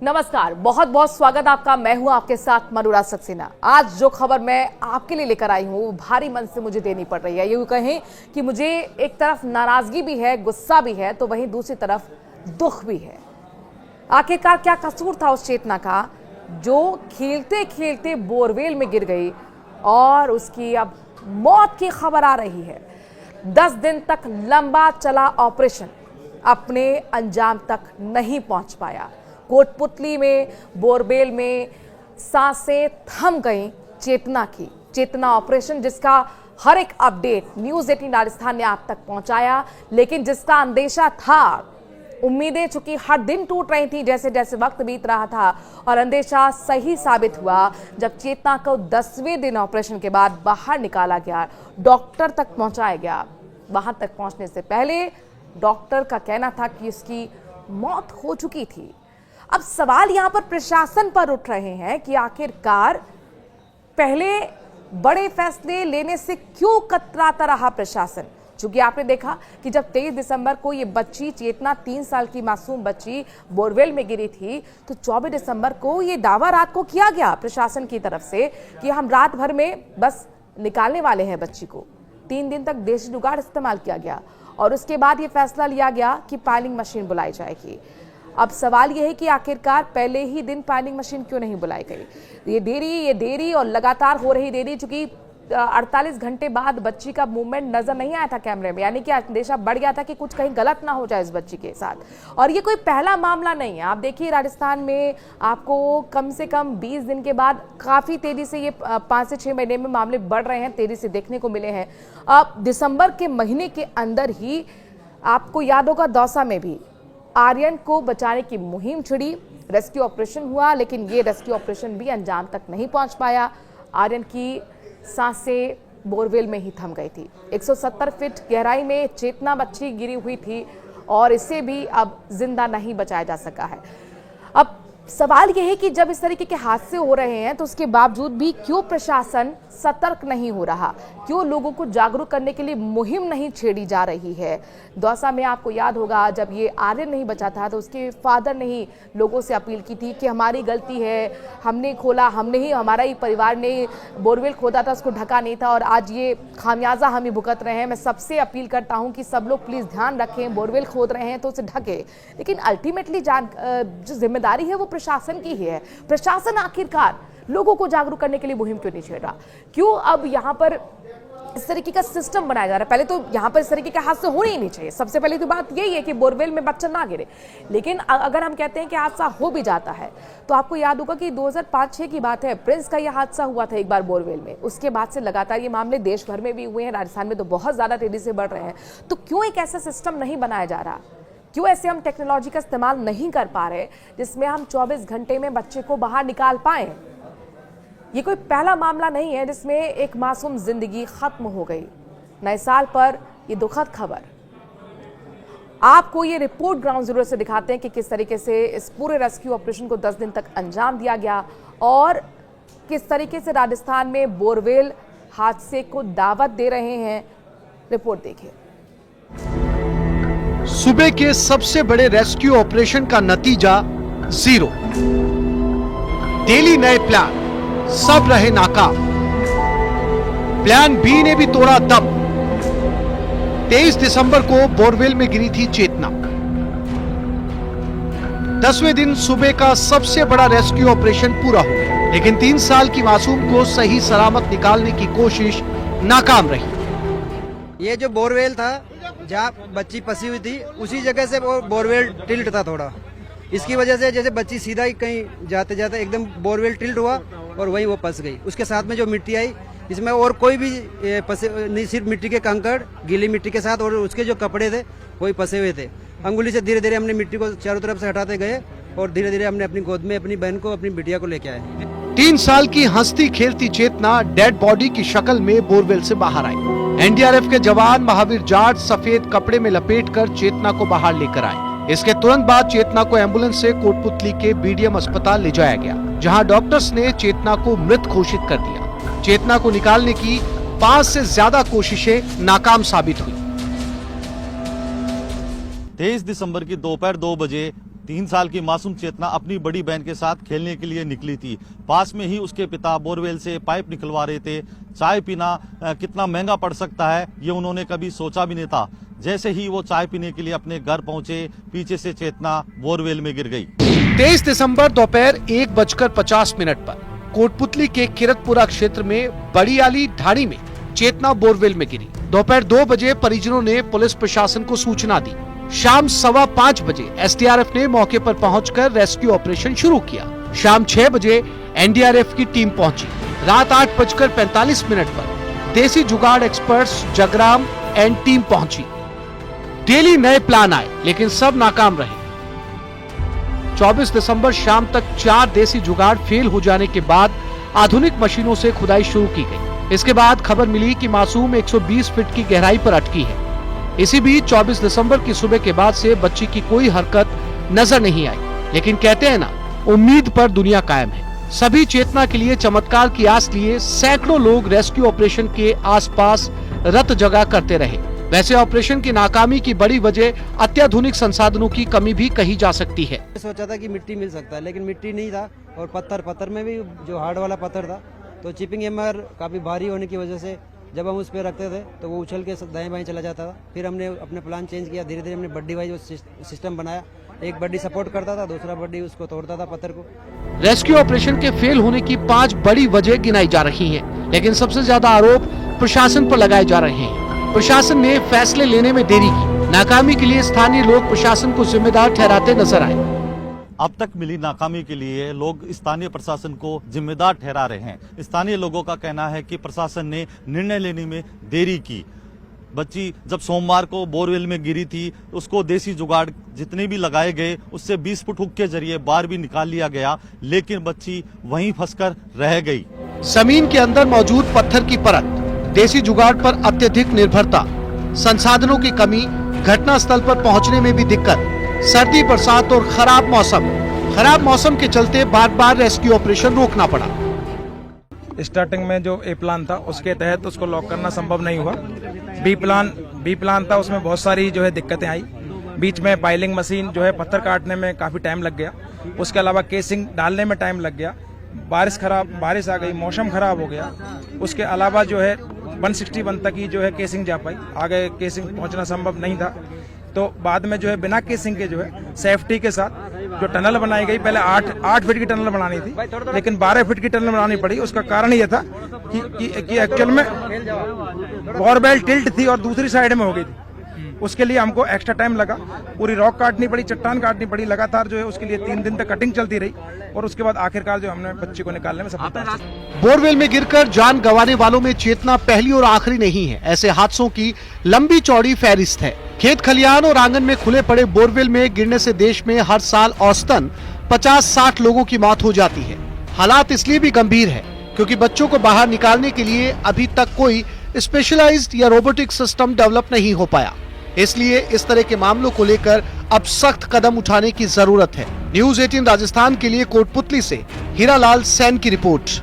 नमस्कार, बहुत बहुत स्वागत आपका। मैं हूं आपके साथ मनुरा सक्सेना। आज जो खबर मैं आपके लिए लेकर आई हूं भारी मन से मुझे देनी पड़ रही है। यूं कहें कि मुझे एक तरफ नाराजगी भी है, गुस्सा भी है, तो वहीं दूसरी तरफ दुख भी है। आखिरकार क्या कसूर था उस चेतना का जो खेलते खेलते बोरवेल में गिर गई और उसकी अब मौत की खबर आ रही है। 10 दिन तक लंबा चला ऑपरेशन अपने अंजाम तक नहीं पहुंच पाया। कोटपुतली में, बोरवेल में सांसें थम गई चेतना की। चेतना ऑपरेशन जिसका हर एक अपडेट न्यूज़ 18 राजस्थान ने आप तक पहुंचाया, लेकिन जिसका अंदेशा था, उम्मीदें चूंकि हर दिन टूट रही थी जैसे जैसे वक्त बीत रहा था, और अंदेशा सही साबित हुआ जब चेतना को 10वें दिन ऑपरेशन के बाद बाहर निकाला गया, डॉक्टर तक पहुंचाया गया। वहां तक पहुंचने से पहले डॉक्टर का कहना था कि उसकी मौत हो चुकी थी। अब सवाल यहां पर प्रशासन पर उठ रहे हैं कि आखिरकार पहले बड़े फैसले लेने से क्यों कतराता रहा प्रशासन। क्योंकि आपने देखा कि जब 23 दिसंबर को ये बच्ची चेतना 3 साल की मासूम बच्ची बोरवेल में गिरी थी, तो 24 दिसंबर को ये दावा रात को किया गया प्रशासन की तरफ से कि हम रात भर में बस निकालने वाले हैं बच्ची को। 3 दिन तक देशी जुगाड़ इस्तेमाल किया गया और उसके बाद ये फैसला लिया गया कि पायलिंग मशीन बुलाई जाएगी। अब सवाल यह है कि आखिरकार पहले ही दिन पायलिंग मशीन क्यों नहीं बुलाई गई। ये देरी और लगातार हो रही देरी, चूंकि 48 घंटे बाद बच्ची का मूवमेंट नजर नहीं आया था कैमरे में, यानी कि अंदेशा बढ़ गया था कि कुछ कहीं गलत ना हो जाए इस बच्ची के साथ। और ये कोई पहला मामला नहीं है। आप देखिए राजस्थान में आपको कम से कम 20 दिन के बाद काफी तेजी से ये 5 से 6 महीने में मामले बढ़ रहे हैं, तेजी से देखने को मिले हैं। अब दिसंबर के महीने के अंदर ही आपको याद होगा दौसा में भी आर्यन को बचाने की मुहिम छिड़ी, रेस्क्यू ऑपरेशन हुआ, लेकिन ये रेस्क्यू ऑपरेशन भी अंजाम तक नहीं पहुंच पाया। आर्यन की सांसें बोरवेल में ही थम गई थी। 170 फीट गहराई में चेतना बच्ची गिरी हुई थी और इसे भी अब जिंदा नहीं बचाया जा सका है। अब सवाल यह है कि जब इस तरीके के हादसे हो रहे हैं तो उसके बावजूद भी क्यों प्रशासन सतर्क नहीं हो रहा, क्यों लोगों को जागरूक करने के लिए मुहिम नहीं छेड़ी जा रही है। दौसा में आपको याद होगा जब ये आर्यन नहीं बचा था तो उसके फादर ने ही लोगों से अपील की थी कि हमारी गलती है, हमने खोला, हमने ही, हमारा ही परिवार ने बोरवेल खोदा था, उसको ढका नहीं था और आज ये खामियाजा हम ही भुगत रहे हैं। मैं सबसे अपील करता हूँ कि सब लोग प्लीज़ ध्यान रखें, बोरवेल खोद रहे हैं तो उसे ढके, लेकिन अल्टीमेटली जो जिम्मेदारी है वो प्रशासन की ही है। प्रशासन आखिरकार लोगों को जागरूक करने के लिए मुहिम क्यों नहीं छेड़ रहा, क्यों अब यहाँ पर इस तरीके का सिस्टम बनाया जा रहा है। पहले तो यहाँ पर इस तरीके के हादसे होने ही नहीं चाहिए। सबसे पहले तो बात यही है कि बोरवेल में बच्चा ना गिरे, लेकिन अगर हम कहते हैं कि हादसा हो भी जाता है तो आपको याद होगा कि 2005-6 की बात है, प्रिंस का यह हादसा हुआ था एक बार बोरवेल में। उसके बाद से लगातार ये मामले देश भर में भी हुए हैं, राजस्थान में तो बहुत ज्यादा तेजी से बढ़ रहे हैं। तो क्यों एक ऐसा सिस्टम नहीं बनाया जा रहा, क्यों ऐसे हम टेक्नोलॉजी का इस्तेमाल नहीं कर पा रहे जिसमें हम 24 घंटे में बच्चे को बाहर निकाल पाए। ये कोई पहला मामला नहीं है जिसमें एक मासूम जिंदगी खत्म हो गई। नए साल पर ये दुखद खबर। आपको ये रिपोर्ट ग्राउंड जीरो से दिखाते हैं कि किस तरीके से इस पूरे रेस्क्यू ऑपरेशन को 10 दिन तक अंजाम दिया गया और किस तरीके से राजस्थान में बोरवेल हादसे को दावत दे रहे हैं। रिपोर्ट देखिए। सूबे के सबसे बड़े रेस्क्यू ऑपरेशन का नतीजा 0। डेली नए प्लान, सब रहे नाकाम। प्लान बी ने भी तोड़ा दम। 23 दिसंबर को बोरवेल में गिरी थी चेतना। 10वें दिन सूबे का सबसे बड़ा रेस्क्यू ऑपरेशन पूरा हो गया, लेकिन 3 साल की मासूम को सही सलामत निकालने की कोशिश नाकाम रही। ये जो बोरवेल था जहाँ बच्ची फंसी हुई थी, उसी जगह से वो बोरवेल टिल्ट था थोड़ा। इसकी वजह से जैसे बच्ची सीधा ही कहीं जाते जाते एकदम बोरवेल टिल्ट हुआ और वहीं वो फंस गई। उसके साथ में जो मिट्टी आई, इसमें और कोई भी नहीं, सिर्फ मिट्टी के कंकड़, गीली मिट्टी के साथ, और उसके जो कपड़े थे वही फंसे हुए थे। अंगुली से धीरे धीरे हमने मिट्टी को चारों तरफ से हटाते गए और धीरे धीरे हमने अपनी गोद में अपनी बहन को, अपनी बिटिया को लेके आए। 3 साल की हंसती खेलती चेतना डेड बॉडी की शक्ल में बोरवेल से बाहर आई। एनडीआरएफ के जवान महावीर जाट सफेद कपड़े में लपेटकर चेतना को बाहर लेकर आए। इसके तुरंत बाद चेतना को एम्बुलेंस से कोटपुतली के बीडीएम अस्पताल ले जाया गया, जहां डॉक्टर्स ने चेतना को मृत घोषित कर दिया। चेतना को निकालने की 5 से ज्यादा कोशिशें नाकाम साबित हुई। 23 दिसंबर की दोपहर 2 बजे 3 साल की मासूम चेतना अपनी बड़ी बहन के साथ खेलने के लिए निकली थी। पास में ही उसके पिता बोरवेल से पाइप निकलवा रहे थे। चाय पीना कितना महंगा पड़ सकता है ये उन्होंने कभी सोचा भी नहीं था। जैसे ही वो चाय पीने के लिए अपने घर पहुंचे, पीछे से चेतना बोरवेल में गिर गई। 23 दिसंबर दोपहर 1:50 पर कोटपुतली के किरतपुरा क्षेत्र में बड़ी आली ढाणी में चेतना बोरवेल में गिरी। दोपहर 2 बजे परिजनों ने पुलिस प्रशासन को सूचना दी। शाम 5:15 बजे एसडीआरएफ ने मौके पर पहुंचकर रेस्क्यू ऑपरेशन शुरू किया। शाम 6 बजे एनडीआरएफ की टीम पहुंची। रात 8:45 पर देसी जुगाड़ एक्सपर्ट्स जगराम एंड टीम पहुंची। डेली नए प्लान आए लेकिन सब नाकाम रहे। 24 दिसंबर शाम तक 4 देसी जुगाड़ फेल हो जाने के बाद आधुनिक मशीनों से खुदाई शुरू की गई। इसके बाद खबर मिली कि मासूम 120 फीट की गहराई पर अटकी है। इसी बीच 24 दिसंबर की सुबह के बाद से बच्ची की कोई हरकत नजर नहीं आई। लेकिन कहते हैं ना, उम्मीद पर दुनिया कायम है। सभी चेतना के लिए चमत्कार की आस लिए सैकड़ों लोग रेस्क्यू ऑपरेशन के आसपास रत जगह करते रहे। वैसे ऑपरेशन की नाकामी की बड़ी वजह अत्याधुनिक संसाधनों की कमी भी कही जा सकती है। सोचा था कि मिट्टी मिल सकता है, लेकिन मिट्टी नहीं था और पत्थर में भी जो हार्ड वाला पत्थर था, तो चिपिंग हैमर काफ़ी भारी होने की वजह से जब हम उस पर रखते थे तो वो उछल के दाएं बाएं चला जाता था। फिर हमने अपने प्लान चेंज किया, धीरे धीरे हमने बड्डी वाइज सिस्टम बनाया। एक बड्डी सपोर्ट करता था, दूसरा बड्डी उसको तोड़ता था पत्थर को। रेस्क्यू ऑपरेशन के फेल होने की 5 बड़ी वजह गिनाई जा रही हैं, लेकिन सबसे ज्यादा आरोप प्रशासन पर लगाए जा रहे हैं। प्रशासन ने फैसले लेने में देरी की। नाकामी के लिए स्थानीय लोग प्रशासन को जिम्मेदार ठहराते नजर आए। अब तक मिली नाकामी के लिए लोग स्थानीय प्रशासन को जिम्मेदार ठहरा रहे हैं। स्थानीय लोगों का कहना है कि प्रशासन ने निर्णय लेने में देरी की। बच्ची जब सोमवार को बोरवेल में गिरी थी, उसको देसी जुगाड़ जितने भी लगाए गए उससे 20 फुट हुक के जरिए बाहर भी निकाल लिया गया, लेकिन बच्ची वहीं फंसकर रह गई। जमीन के अंदर मौजूद पत्थर की परत, देसी जुगाड़ पर अत्यधिक निर्भरता, संसाधनों की कमी, घटना स्थल पर पहुंचने में भी दिक्कत, सर्दी बरसात और खराब मौसम के चलते बार बार रेस्क्यू ऑपरेशन रोकना पड़ा। स्टार्टिंग में जो ए प्लान था उसके तहत उसको लॉक करना संभव नहीं हुआ। बी प्लान था, उसमें बहुत सारी जो है दिक्कतें आई। बीच में पाइलिंग मशीन जो है पत्थर काटने में काफी टाइम लग गया। उसके अलावा केसिंग डालने में टाइम लग गया। बारिश आ गई, मौसम खराब हो गया। उसके अलावा जो है 161 तक ही जो है केसिंग जा पाई, आगे केसिंग पहुंचना संभव नहीं था। तो बाद में जो है बिना केसिंग के जो है सेफ्टी के साथ जो टनल बनाई गई, पहले 8 फीट की टनल बनानी थी, लेकिन 12 फीट की टनल बनानी पड़ी। उसका कारण ये था कि एक्चुअल में बोरवेल टिल्ट थी और दूसरी साइड में हो गई थी। उसके लिए हमको एक्स्ट्रा टाइम लगा, पूरी रॉक काटनी पड़ी, चट्टान काटनी पड़ी, लगातार जो है उसके लिए 3 दिन तक कटिंग चलती रही और उसके बाद आखिरकार जो हमने बच्चे को निकालने में सफलता। बोरवेल में गिरकर जान गंवाने वालों में चेतना पहली और आखिरी नहीं है। ऐसे हादसों की लंबी चौड़ी फहरिस्त है। खेत खलिहान और आंगन में खुले पड़े बोरवेल में गिरने से देश में हर साल औसतन 50-60 लोगों की मौत हो जाती है। हालात इसलिए भी गंभीर है क्योंकि बच्चों को बाहर निकालने के लिए अभी तक कोई स्पेशलाइज्ड या रोबोटिक सिस्टम डेवलप नहीं हो पाया। इसलिए इस तरह के मामलों को लेकर अब सख्त कदम उठाने की जरूरत है। न्यूज़ 18 राजस्थान के लिए कोटपुतली से हीरालाल सैन की रिपोर्ट।